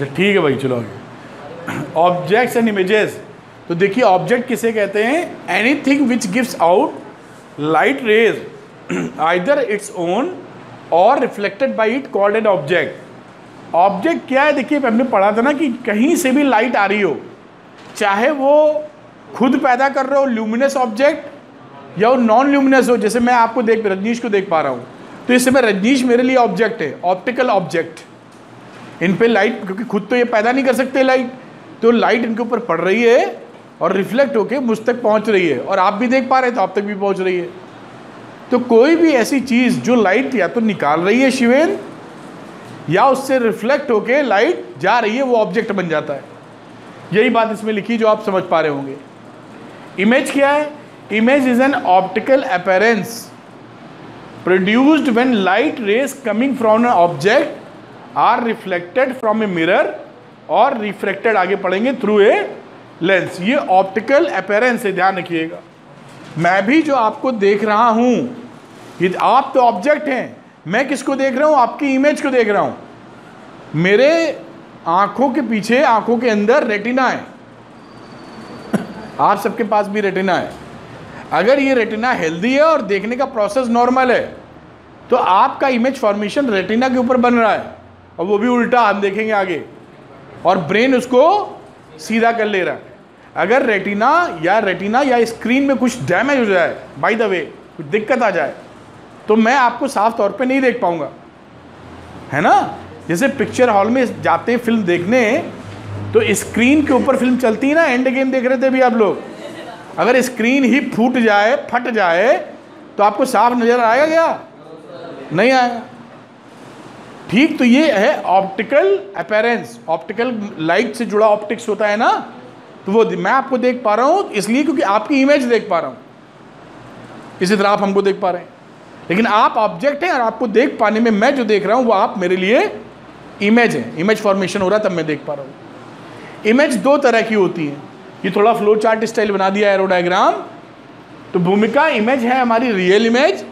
अच्छा ठीक है भाई, चलो आगे। ऑब्जेक्ट्स एंड इमेजेस, तो देखिए ऑब्जेक्ट किसे कहते हैं? Anything which gives out light rays either its own or reflected by it called an object. Object क्या है? देखिए हमने पढ़ा था ना कि कहीं से भी लाइट आ रही हो, चाहे वो खुद पैदा कर रहे हो ल्यूमिनस ऑब्जेक्ट या वो नॉन ल्यूमिनस हो। जैसे मैं आपको रजनीश को देख पा रहा हूँ, तो इस समय रजनीश मेरे लिए ऑब्जेक्ट है, ऑप्टिकल ऑब्जेक्ट। इन पे लाइट, क्योंकि खुद तो ये पैदा नहीं कर सकते लाइट, तो लाइट इनके ऊपर पड़ रही है और रिफ्लेक्ट होके मुझ तक पहुंच रही है, और आप भी देख पा रहे हैं तो आप तक भी पहुंच रही है। तो कोई भी ऐसी चीज जो लाइट या तो निकाल रही है शिवेन, या उससे रिफ्लेक्ट होके लाइट जा रही है, वो ऑब्जेक्ट बन जाता है। यही बात इसमें लिखी जो आप समझ पा रहे होंगे। इमेज क्या है? Image is an optical appearance produced when light rays coming from an object are reflected from a mirror और रिफ्लेक्टेड, आगे पढ़ेंगे, थ्रू ए लेंस। ये ऑप्टिकल अपीयरेंस है, ध्यान रखिएगा। मैं भी जो आपको देख रहा हूं, ये आप तो ऑब्जेक्ट हैं, मैं किसको देख रहा हूं? आपकी इमेज को देख रहा हूं। मेरे आंखों के पीछे, आंखों के अंदर रेटिना है, आप सबके पास भी रेटिना है। अगर ये रेटिना हेल्दी है और देखने का प्रोसेस नॉर्मल है, तो आपका इमेज फॉर्मेशन रेटिना के ऊपर बन रहा है, और वो भी उल्टा, हम देखेंगे आगे, और ब्रेन उसको सीधा कर ले रहा है। अगर रेटिना या स्क्रीन में कुछ डैमेज हो जाए, बाय द वे कुछ दिक्कत आ जाए, तो मैं आपको साफ तौर पे नहीं देख पाऊंगा, है ना। जैसे पिक्चर हॉल में जाते फिल्म देखने, तो स्क्रीन के ऊपर फिल्म चलती है ना, एंड गेम देख रहे थे भी आप लोग, अगर स्क्रीन ही फूट जाए, फट जाए, तो आपको साफ नजर आएगा क्या? नहीं आएगा। ठीक, तो ये है ऑप्टिकल अपीयरेंस। ऑप्टिकल लाइट से जुड़ा ऑप्टिक्स होता है ना, तो वो मैं आपको देख पा रहा हूं इसलिए क्योंकि आपकी इमेज देख पा रहा हूं, इसी तरह आप हमको देख पा रहे हैं। लेकिन आप ऑब्जेक्ट हैं, और आपको देख पाने में मैं जो देख रहा हूं वो आप मेरे लिए इमेज है। इमेज फॉर्मेशन हो रहा है तब मैं देख पा रहा हूं। इमेज दो तरह की होती है, ये थोड़ा फ्लो चार्ट स्टाइल बना दिया एरो डायग्राम। तो भूमिका इमेज है हमारी रियल इमेज,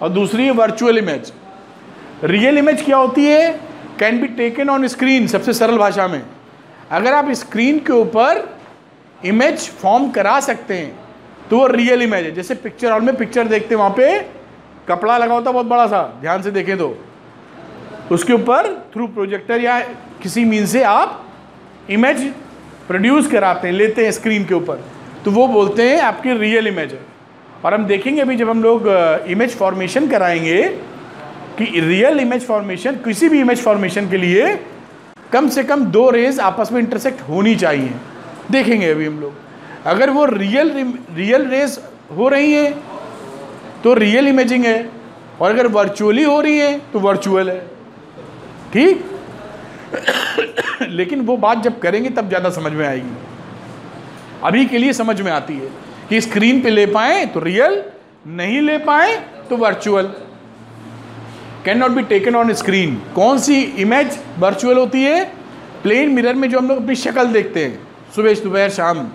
और दूसरी है वर्चुअल इमेज। रियल इमेज क्या होती है? Can be taken on screen. सबसे सरल भाषा में, अगर आप स्क्रीन के ऊपर इमेज फॉर्म करा सकते हैं तो वो रियल इमेज है। जैसे पिक्चर हॉल में पिक्चर देखते हैं, वहाँ पे कपड़ा लगा होता है बहुत बड़ा सा, ध्यान से देखें तो उसके ऊपर थ्रू प्रोजेक्टर या किसी मीन से आप इमेज प्रोड्यूस कराते हैं, लेते हैं स्क्रीन के ऊपर, तो वो बोलते हैं आपकी रियल इमेज है। और हम देखेंगे अभी जब हम लोग इमेज फॉर्मेशन कराएंगे कि रियल इमेज फॉर्मेशन, किसी भी इमेज फॉर्मेशन के लिए कम से कम दो रेज आपस में इंटरसेक्ट होनी चाहिए। देखेंगे अभी हम लोग, अगर वो रियल रेज हो रही है तो रियल इमेजिंग है, और अगर वर्चुअली हो रही है तो वर्चुअल है। ठीक लेकिन वो बात जब करेंगे तब ज़्यादा समझ में आएगी। अभी के लिए समझ में आती है कि स्क्रीन पे ले पाए तो रियल, नहीं ले पाए तो virtual. Can not be taken on screen. कौन सी इमेज वर्चुअल होती है? प्लेन मिरर में जो हम लोग अपनी शक्ल देखते हैं सुबह दोपहर शाम,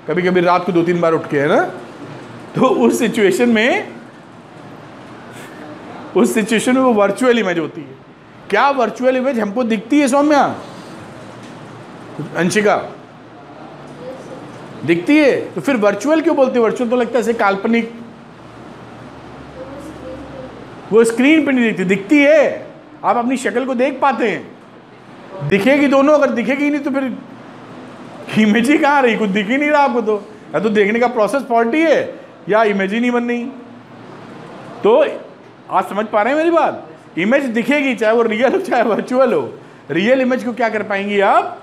कभी कभी रात को 2-3 बार उठ के, है ना, तो उस सिचुएशन में वो वर्चुअल इमेज होती है। क्या वर्चुअल इमेज हमको दिखती है सौम्या? अंशिका दिखती है? तो फिर वर्चुअल क्यों बोलते हैं? वर्चुअल तो लगता है ऐसे काल्पनिक, वो स्क्रीन पे नहीं दिखती। दिखती है, आप अपनी शक्ल को देख पाते हैं, दिखेगी दोनों। अगर दिखेगी नहीं तो फिर इमेज ही कहाँ रही? कुछ दिख ही नहीं रहा आपको, तो या तो देखने का प्रोसेस फॉल्टी है या इमेज ही नहीं बन रही। तो आप समझ पा रहे हैं मेरी बात? इमेज दिखेगी, चाहे वो रियल हो चाहे वर्चुअल हो। रियल इमेज को क्या कर पाएंगी आप?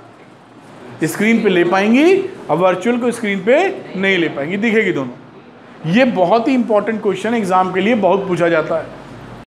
स्क्रीन पे ले पाएंगी, और वर्चुअल को स्क्रीन पे नहीं ले पाएंगी, दिखेगी दोनों। ये बहुत ही इंपॉर्टेंट क्वेश्चन एग्जाम के लिए बहुत पूछा जाता है।